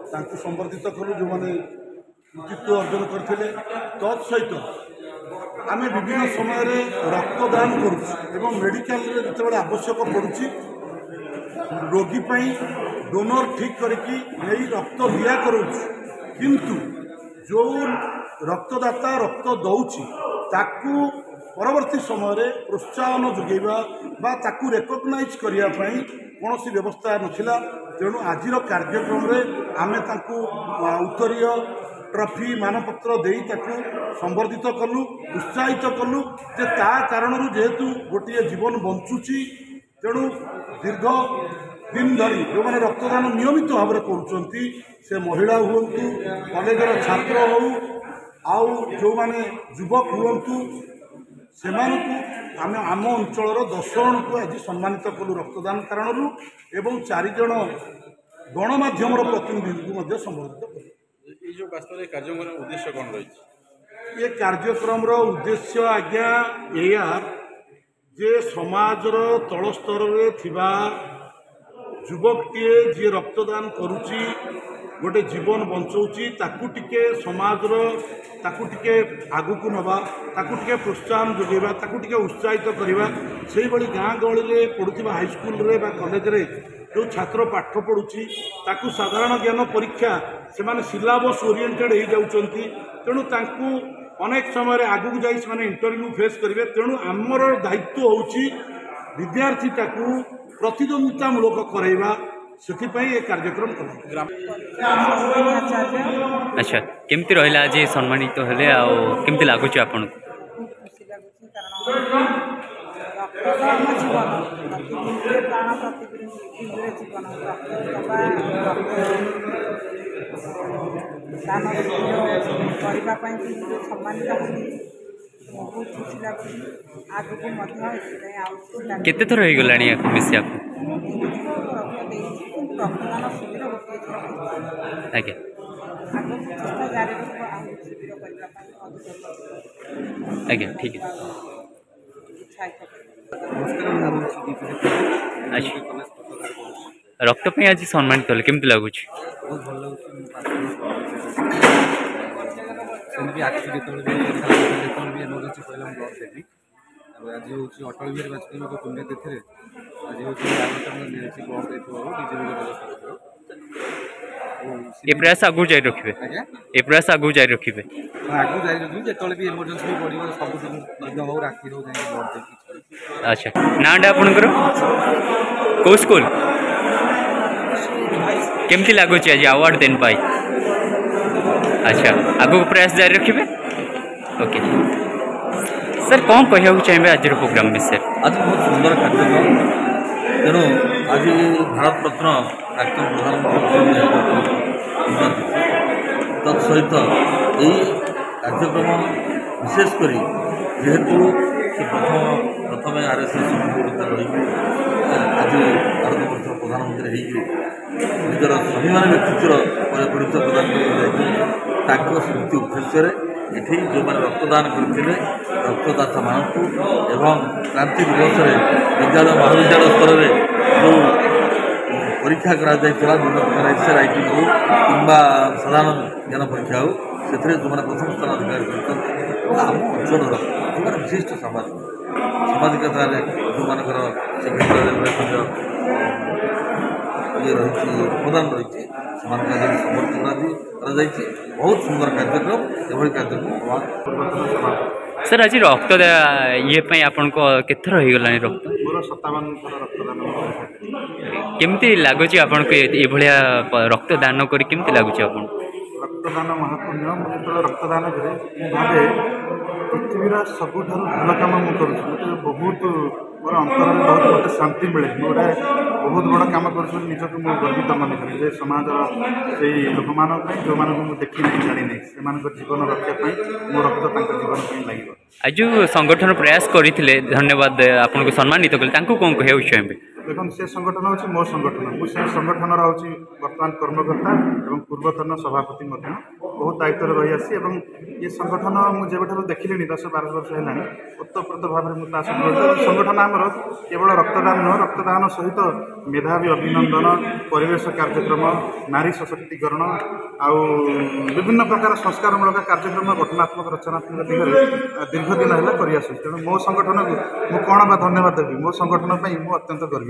संबर्धित कलु जो मैंने कृतित्व अर्जन करते तत्सहित आम विभिन्न समय रक्तदान करुँ मेडिकल जो आवश्यक पड़ुछि रोगी डोनर ठीक करके रक्त दिया करुछु किंतु जो रक्तदाता रक्त दौची ताकू परवर्ती समय प्रोत्साहन जोगेबा बा ताकू रेकग्नाइज करने कौन सी व्यवस्था नथिला। तेणु आज कार्यक्रम में आमे ताकू उत्तरीय ट्रॉफी मानपत्र देई ताकू संबर्धित कलु उत्साहित कलु जे ता कारण जेहेतु गोटे जीवन बंचुची तेणु दीर्घ दिन धरी जो मैंने रक्तदान नियमित भाव में करुँच से महिला हूँ कॉलेजर छात्र हो आउ जो मैंने युवक हूँ से आम आम अंचल 10 जन को आज सम्मानित कलु रक्तदान कारण एवं 4 जन गणमाध्यम प्रतिनिधि को संबोधित कलु। जो वास्तव कार्यक्रम उद्देश्य कौन रही? ये कार्यक्रम उद्देश्य आज्ञा या जे समाजर तल स्तर में थिबा युवकटीए जी रक्तदान करुची गोटे जीवन बंचाऊँची ताकू टिके समाजर ताकू टिके आगुक नवा ताकू टिके प्रोत्साहन जोगेबा ताकू टिके उत्साहित करवा से भली गाँ गहली में पढ़ुवा हाईस्कल कॉलेज रे जो छात्र पाठ पढ़ुची ताकू साधारण ज्ञान परीक्षा से माने सिलेबस ओरिएंटेड हो जाउचंती तेणु तांकू अनेक समय आगुक जाई इंटरव्यू फेस करेंगे। तेणु आमर दायित्व होउची विद्यार्थी ताकू प्रतिद्वंदितामूलक करवा से कार्यक्रम कर। अच्छा केमती रहा आज सम्मानित तो हेले केमती लगुच आपन केते थर हो गलानी मिसी आप आज्ञा आज्ञा ठीक है। रक्त पे आज सम्मानित कले केमती लगुच? बहुत भल लगुच एमरजेंसी पहले ब्लड देवी आज हूँ अटल बिहारी वाजपेयी पुण्यतिथि आज हूँ ब्लड देते ये प्रयास आगु जारी रखिए ये प्रयास आगु जारी रखिए आगु जारी रखिए जिते भी एमरजेंसी पड़ो सब दिन हो राति हो ब्लड देवी। अच्छा नाटा आपणकर कौ स्कूल केमती लगुच आज अवार्ड देन पाई? अच्छा आगु प्रयास जारी रखिए ओके सर कौन कहना चाहिए आज प्रोग्राम विषय? आज बहुत सुंदर कार्यक्रम तेणु आज भारत रत्न डाक्टर प्रधानमंत्री तत्सहित यही कार्यक्रम विशेषकर जेहेतु प्रथम आरएसएस रही आज भारत वर्ष प्रधानमंत्री निजर स्वाभिमान व्यक्तित्व परिचय प्रदान कर स्मृति उद्देश्य ये जो मैंने रक्तदान करते रक्तदाता मानू एवं क्रांति दिवस विद्यालय महाविद्यालय स्तर में जो परीक्षा करा राइटिंग हो कि साधारण ज्ञान परीक्षा हो से जो मैंने प्रथम स्थान अधिकार कर आम अंचल विशिष्ट सामाजिकता जो मानकर से क्षेत्र ये रही अवदान रही समर्थन बहुत सुंदर कार्यक्रम एभली कार्यक्रम। सर आज रक्त ये आपन को केथर हो गलानी रक्त? पूरा 57 रक्तदान केमती लगुच आपन को ये भलिया रक्तदान करी केमती लगुच आपन? रक्तदान महापुण्य मुझे जो रक्तदान करे भावे पृथ्वीर सबुठ भल कम मुझे बहुत मोर अंतर में बहुत गोटे शांति मिले गोटे बहुत बड़ा कम कर निजक मुझे गर्वित मन करें समाज से लोक मान जो मानक देखी नहीं जानी नहीं से जीवन रक्षापी मो रक्त जीवन लगे। आज जो संगठन प्रयास करते धन्यवाद आपन को सम्मानित कले कौन कह देखो से संगठन हूँ मो संगठन मुझे संगठन हूँ बर्तमान कर्मकर्ता और पूर्वतन सभापति। ବହୁତ ଦାୟିତ୍ୱରେ ରହିଆସିଛି ଏବଂ ଏ ସଂଗଠନ ମୁଁ ଯେବେଠାରୁ ଦେଖିଲିଣି 10-12 ବର୍ଷ ହେଲାଣି ଓତପ୍ରୋତ ଭାବରେ ମୁଁ ତା ସହିତ ଜଡ଼ିତ। ସଂଗଠନ ଆମର କେବଳ ରକ୍ତଦାନ ନୁହେଁ, ରକ୍ତଦାନ ସହିତ ମେଧାବୀ ଅଭିନନ୍ଦନ, ପରିବେଶ କାର୍ଯ୍ୟକ୍ରମ, ନାରୀ ସଶକ୍ତିକରଣ ଆଉ ବିଭିନ୍ନ ପ୍ରକାର ସଂସ୍କାରମୂଳକ କାର୍ଯ୍ୟକ୍ରମ ଗଠନାତ୍ମକ ରଚନାତ୍ମକ ଦିଗରେ ଦୀର୍ଘ ଦିନ ହେଲା କରିଆସୁଛି। ତେଣୁ ମୋ ସଂଗଠନକୁ ମୁଁ କ'ଣ ବା ଧନ୍ୟବାଦ ଦେବି, ମୋ ସଂଗଠନ ପାଇଁ ମୁଁ ଅତ୍ୟନ୍ତ ଗର୍ବିତ।